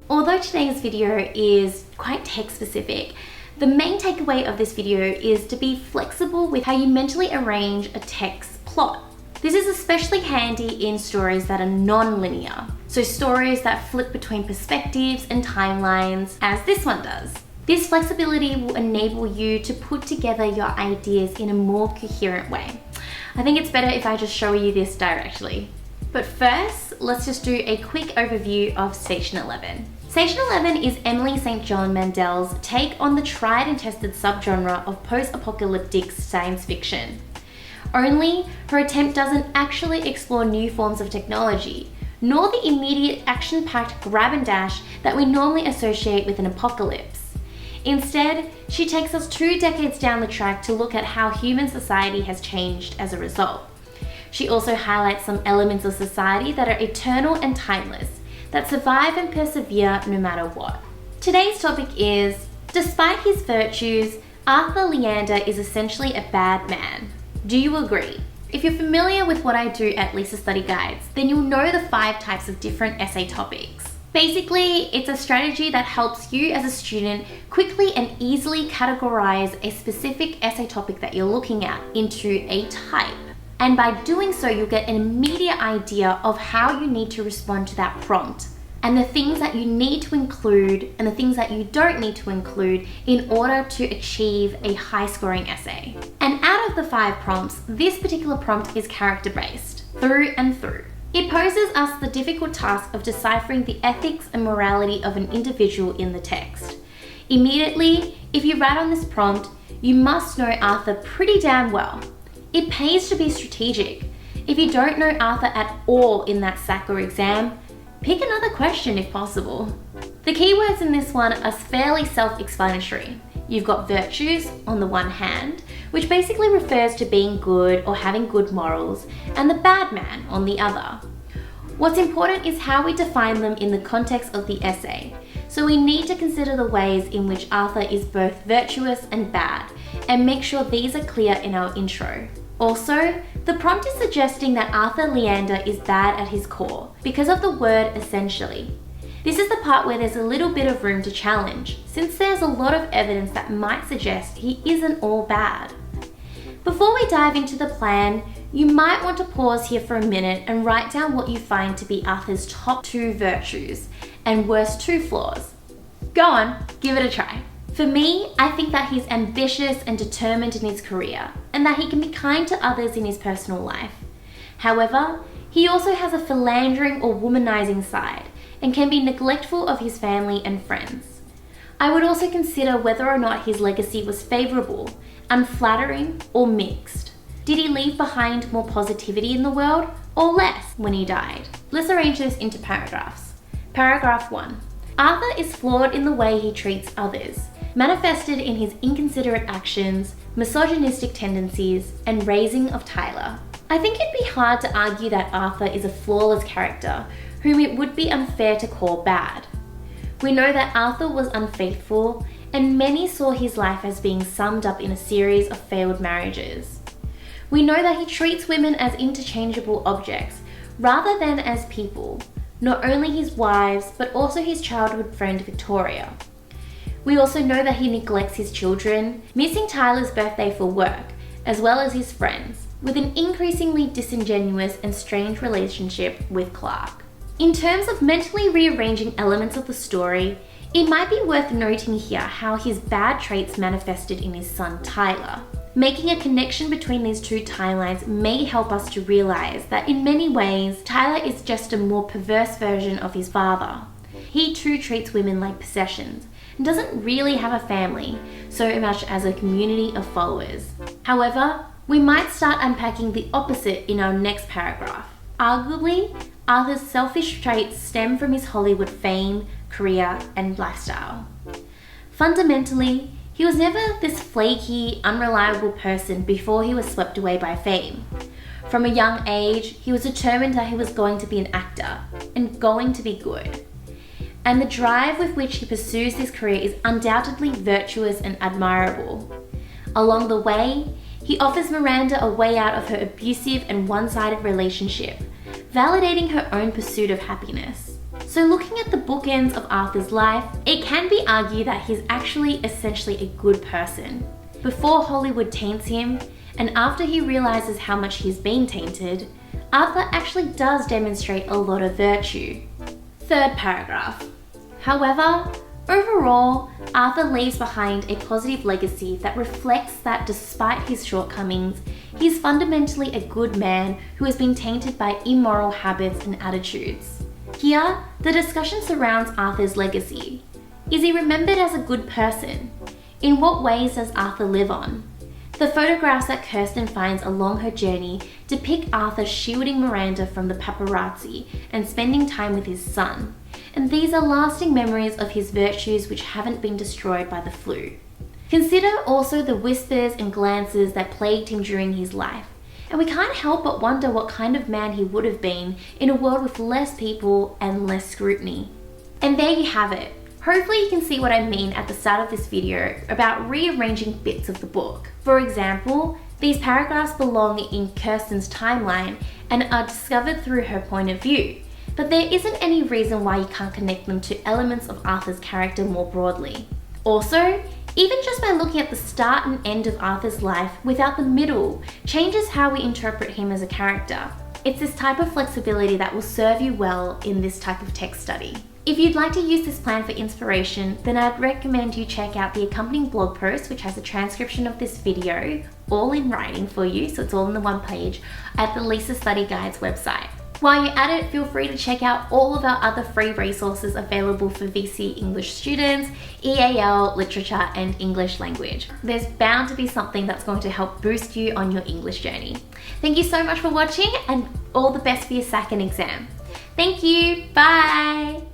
Although today's video is quite text specific, the main takeaway of this video is to be flexible with how you mentally arrange a text plot. This is especially handy in stories that are non-linear, so stories that flip between perspectives and timelines, as this one does. This flexibility will enable you to put together your ideas in a more coherent way. I think it's better if I just show you this directly. But first, let's just do a quick overview of Station 11. Station 11 is Emily St. John Mandel's take on the tried and tested subgenre of post-apocalyptic science fiction. Only her attempt doesn't actually explore new forms of technology, nor the immediate action-packed grab and dash that we normally associate with an apocalypse. Instead, she takes us 2 decades down the track to look at how human society has changed as a result. She also highlights some elements of society that are eternal and timeless, that survive and persevere no matter what. Today's topic is, despite his virtues, Arthur Leander is essentially a bad man. Do you agree? If you're familiar with what I do at Lisa Study Guides, then you'll know the 5 types of different essay topics. Basically, it's a strategy that helps you as a student quickly and easily categorize a specific essay topic that you're looking at into a type. And by doing so, you'll get an immediate idea of how you need to respond to that prompt and the things that you need to include and the things that you don't need to include in order to achieve a high scoring essay. And out of the 5 prompts, this particular prompt is character-based, through and through. It poses us the difficult task of deciphering the ethics and morality of an individual in the text. Immediately, if you write on this prompt, you must know Arthur pretty damn well. It pays to be strategic. If you don't know Arthur at all in that SAC or exam, pick another question if possible. The keywords in this one are fairly self-explanatory. You've got virtues on the one hand, which basically refers to being good or having good morals, and the bad man on the other. What's important is how we define them in the context of the essay. So we need to consider the ways in which Arthur is both virtuous and bad, and make sure these are clear in our intro. Also, the prompt is suggesting that Arthur Leander is bad at his core because of the word essentially. This is the part where there's a little bit of room to challenge, since there's a lot of evidence that might suggest he isn't all bad. Before we dive into the plan, you might want to pause here for a minute and write down what you find to be Arthur's top 2 virtues and worst 2 flaws. Go on, give it a try. For me, I think that he's ambitious and determined in his career, and that he can be kind to others in his personal life. However, he also has a philandering or womanizing side, and can be neglectful of his family and friends. I would also consider whether or not his legacy was favourable, unflattering, or mixed. Did he leave behind more positivity in the world, or less when he died? Let's arrange this into paragraphs. Paragraph 1. Arthur is flawed in the way he treats others, manifested in his inconsiderate actions, misogynistic tendencies, and raising of Tyler. I think it'd be hard to argue that Arthur is a flawless character, whom it would be unfair to call bad. We know that Arthur was unfaithful, and many saw his life as being summed up in a series of failed marriages. We know that he treats women as interchangeable objects, rather than as people, not only his wives, but also his childhood friend Victoria. We also know that he neglects his children, missing Tyler's birthday for work, as well as his friends, with an increasingly disingenuous and strange relationship with Clark. In terms of mentally rearranging elements of the story, it might be worth noting here how his bad traits manifested in his son Tyler. Making a connection between these 2 timelines may help us to realize that in many ways, Tyler is just a more perverse version of his father. He too treats women like possessions, and doesn't really have a family so much as a community of followers. However, we might start unpacking the opposite in our next paragraph. Arguably, Arthur's selfish traits stem from his Hollywood fame, career, and lifestyle. Fundamentally, he was never this flaky, unreliable person before he was swept away by fame. From a young age, he was determined that he was going to be an actor, and going to be good. And the drive with which he pursues this career is undoubtedly virtuous and admirable. Along the way, he offers Miranda a way out of her abusive and one-sided relationship, validating her own pursuit of happiness. So looking at the bookends of Arthur's life, it can be argued that he's actually essentially a good person. Before Hollywood taints him, and after he realizes how much he's been tainted, Arthur actually does demonstrate a lot of virtue. Third paragraph. However, overall, Arthur leaves behind a positive legacy that reflects that despite his shortcomings, he's fundamentally a good man who has been tainted by immoral habits and attitudes. Here, the discussion surrounds Arthur's legacy. Is he remembered as a good person? In what ways does Arthur live on? The photographs that Kirsten finds along her journey depict Arthur shielding Miranda from the paparazzi and spending time with his son. And these are lasting memories of his virtues which haven't been destroyed by the flu. Consider also the whispers and glances that plagued him during his life. And we can't help but wonder what kind of man he would have been in a world with less people and less scrutiny. And there you have it. Hopefully you can see what I mean at the start of this video about rearranging bits of the book. For example, these paragraphs belong in Kirsten's timeline and are discovered through her point of view. But there isn't any reason why you can't connect them to elements of Arthur's character more broadly. Also, even just by looking at the start and end of Arthur's life without the middle changes how we interpret him as a character. It's this type of flexibility that will serve you well in this type of text study. If you'd like to use this plan for inspiration, then I'd recommend you check out the accompanying blog post, which has a transcription of this video, all in writing for you, so it's all on the one page, at the Lisa Study Guides website. While you're at it, feel free to check out all of our other free resources available for VC English students, EAL, literature, and English language. There's bound to be something that's going to help boost you on your English journey. Thank you so much for watching, and all the best for your second exam. Thank you, bye!